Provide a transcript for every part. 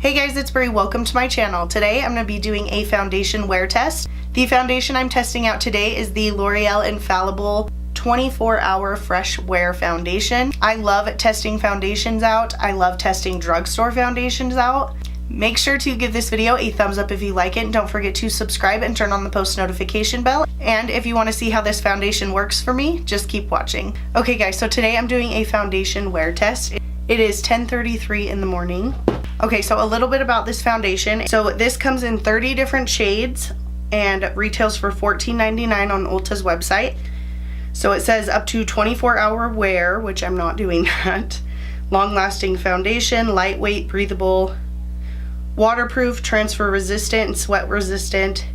Hey guys, it's Brie. Welcome to my channel. Today I'm going to be doing a foundation wear test. The foundation I'm testing out today is the L'Oreal Infallible 24-hour fresh wear foundation. I love testing foundations out. I love testing drugstore foundations out. Make sure to give this video a thumbs up if you like it, and don't forget to subscribe and turn on the post notification bell. And if you want to see how this foundation works for me, just keep watching. Okay guys, so today I'm doing a foundation wear test. It is 10:33 in the morning. Okay, so a little bit about this foundation. So this comes in 30 different shades and retails for $14.99 on Ulta's website. So it says up to 24-hour wear, which I'm not doing that. Long-lasting foundation, lightweight, breathable, waterproof, transfer resistant, and sweat resistant,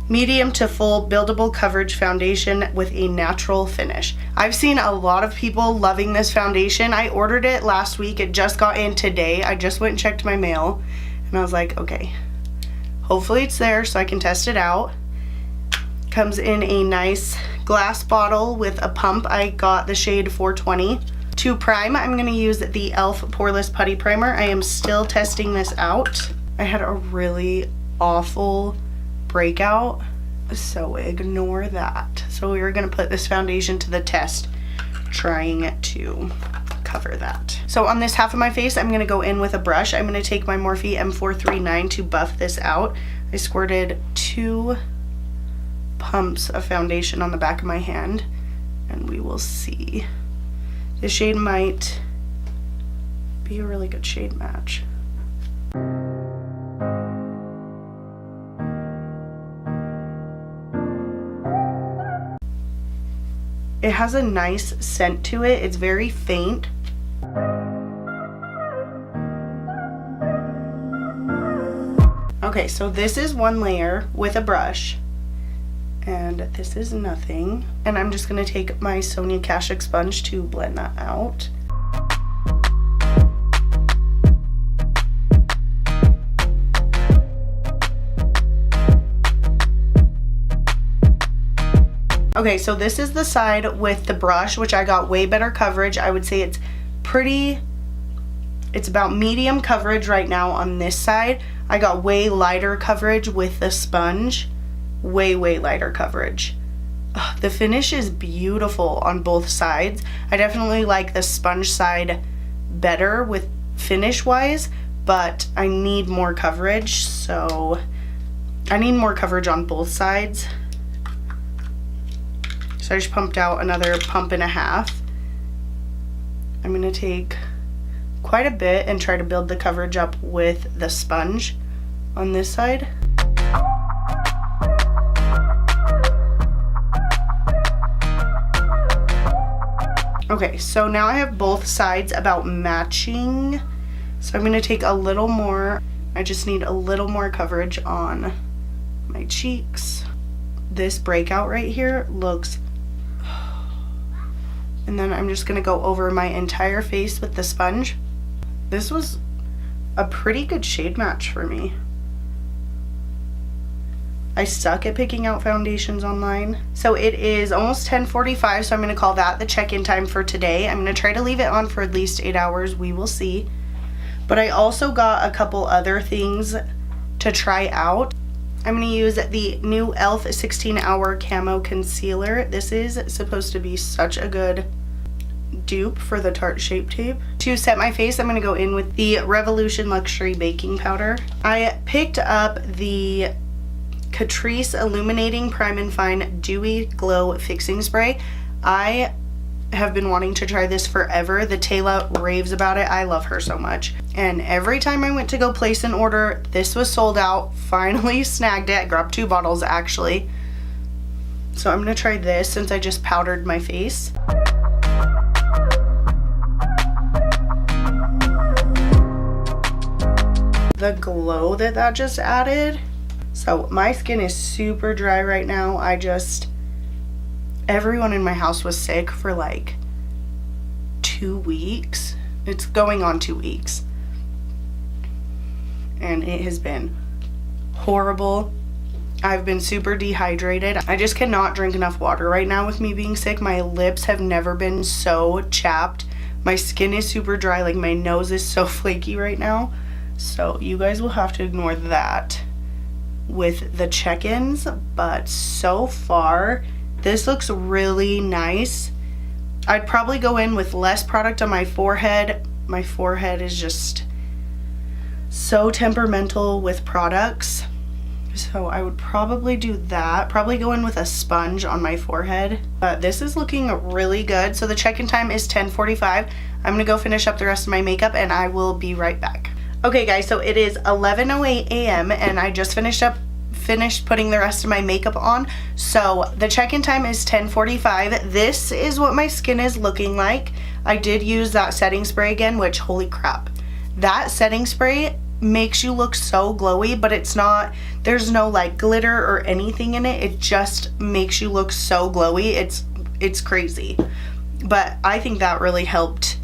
medium to full buildable coverage foundation with a natural finish. I've seen a lot of people loving this foundation. I ordered it last week. It just got in today. I just went and checked my mail and I was like, okay, hopefully it's there so I can test it out. Comes in a nice glass bottle with a pump. I got the shade 420. To prime, I'm going to use the e.l.f. Poreless Putty Primer. I am still testing this out. I had a really awful breakout, so ignore that. So we're going to put this foundation to the test, trying to cover that. So on this half of my face, I'm going to go in with a brush. I'm going to take my Morphe M439 to buff this out. I squirted 2 pumps of foundation on the back of my hand, and we will see. This shade might be a really good shade match. It has a nice scent to it. It's very faint. Okay, so this is one layer with a brush, and this is nothing. And I'm just gonna take my Sonia Kashuk sponge to blend that out. Okay, so this is the side with the brush, which I got way better coverage. I would say it's about medium coverage right now on this side. I got way lighter coverage with the sponge. Way lighter coverage. Ugh, the finish is beautiful on both sides. I definitely like the sponge side better with finish wise, but I need more coverage, so I need more coverage on both sides. So I just pumped out another pump and a half. I'm going to take quite a bit and try to build the coverage up with the sponge on this side. Okay, so now I have both sides about matching. So I'm going to take a little more. I just need a little more coverage on my cheeks. This breakout right here looks... And then I'm just going to go over my entire face with the sponge. This was a pretty good shade match for me. I suck at picking out foundations online. So it is almost 10:45, so I'm going to call that the check-in time for today. I'm going to try to leave it on for at least 8 hours. We will see. But I also got a couple other things to try out. I'm going to use the new e.l.f. 16-hour Camo Concealer. This is supposed to be such a good dupe for the Tarte Shape Tape. To set my face, I'm going to go in with the Revolution Luxury Baking Powder. I picked up the Catrice Illuminating Prime and Fine Dewy Glow Fixing Spray. I have been wanting to try this forever. The Taylor raves about it. I love her so much. And every time I went to go place an order, this was sold out. Finally snagged it. I grabbed 2 bottles actually. So I'm going to try this since I just powdered my face. The glow that just added. So my skin is super dry right now. Everyone in my house was sick for like 2 weeks. It's going on 2 weeks. And it has been horrible. I've been super dehydrated. I just cannot drink enough water right now with me being sick. My lips have never been so chapped. My skin is super dry. Like my nose is so flaky right now. So you guys will have to ignore that with the check-ins, but so far this looks really nice. I'd probably go in with less product on my forehead. My forehead is just so temperamental with products, so I would probably do that. Probably go in with a sponge on my forehead, but this is looking really good. So the check-in time is 10:45. I'm gonna go finish up the rest of my makeup and I will be right back. Okay guys, so it is 11:08 a.m. and I just finished putting the rest of my makeup on. So the check-in time is 10:45. This is what my skin is looking like. I did use that setting spray again, which holy crap. That setting spray makes you look so glowy, but it's not, there's no like glitter or anything in it. It just makes you look so glowy. It's crazy. But I think that really helped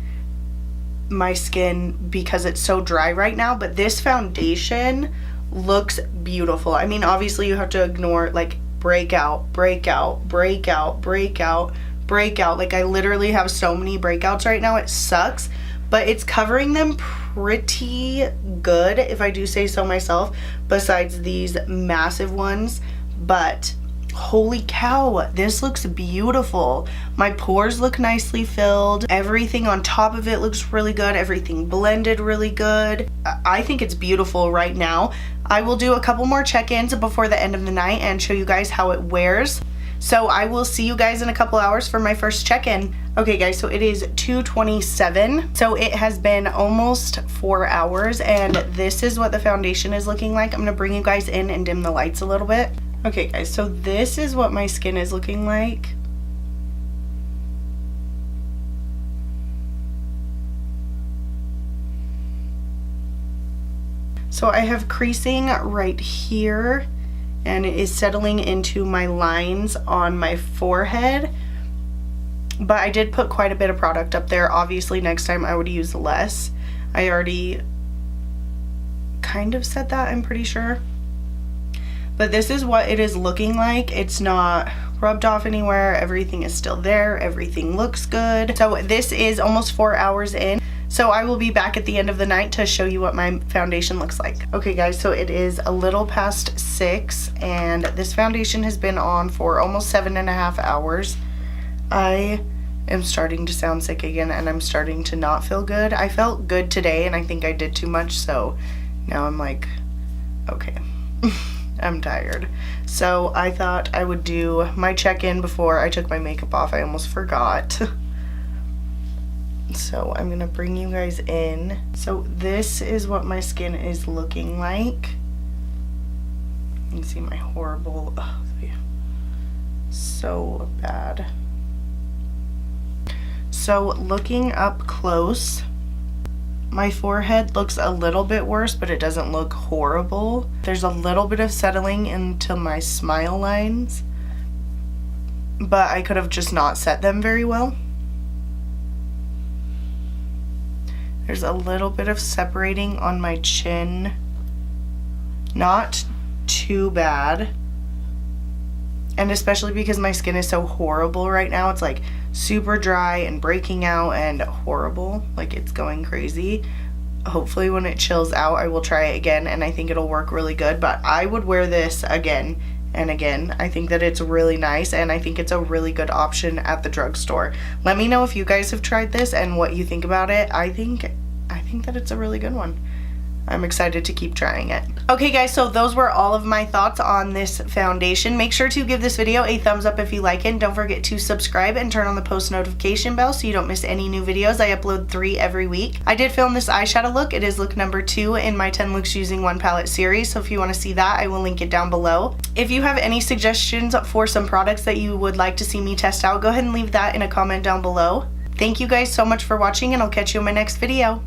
my skin because it's so dry right now. But this foundation looks beautiful. I mean, obviously you have to ignore like breakout, breakout, breakout, breakout, breakout. Like I literally have so many breakouts right now. It sucks, but it's covering them pretty good, if I do say so myself, besides these massive ones. But holy cow, this looks beautiful. My pores look nicely filled. Everything on top of it looks really good. Everything blended really good. I think it's beautiful right now. I will do a couple more check-ins before the end of the night and show you guys how it wears. So I will see you guys in a couple hours for my first check-in. Okay guys, so it is 2:27. So it has been almost 4 hours and this is what the foundation is looking like. I'm gonna bring you guys in and dim the lights a little bit. Okay guys, so this is what my skin is looking like. So I have creasing right here and it is settling into my lines on my forehead. But I did put quite a bit of product up there. Obviously next time I would use less. I already kind of said that, I'm pretty sure. But this is what it is looking like. It's not rubbed off anywhere. Everything is still there. Everything looks good. So this is almost 4 hours in. So I will be back at the end of the night to show you what my foundation looks like. Okay guys, so it is a little past 6 and this foundation has been on for almost 7.5 hours. I am starting to sound sick again and I'm starting to not feel good. I felt good today and I think I did too much, so now I'm like, okay. I'm tired. So I thought I would do my check-in before I took my makeup off. I almost forgot. So I'm gonna bring you guys in. So this is what my skin is looking like. You can see my horrible, so bad. So looking up close, my forehead looks a little bit worse, but it doesn't look horrible. There's a little bit of settling into my smile lines, but I could have just not set them very well. There's a little bit of separating on my chin. Not too bad. And especially because my skin is so horrible right now. It's like super dry and breaking out and horrible. Like it's going crazy. Hopefully when it chills out I will try it again and I think it'll work really good. But I would wear this again and again. I think that it's really nice and I think it's a really good option at the drugstore. Let me know if you guys have tried this and what you think about it. I think that it's a really good one. I'm excited to keep trying it. Okay guys, so those were all of my thoughts on this foundation. Make sure to give this video a thumbs up if you like it. And don't forget to subscribe and turn on the post notification bell so you don't miss any new videos. I upload 3 every week. I did film this eyeshadow look. It is look number 2 in my 10 looks using 1 palette series. So if you want to see that, I will link it down below. If you have any suggestions for some products that you would like to see me test out, go ahead and leave that in a comment down below. Thank you guys so much for watching and I'll catch you in my next video.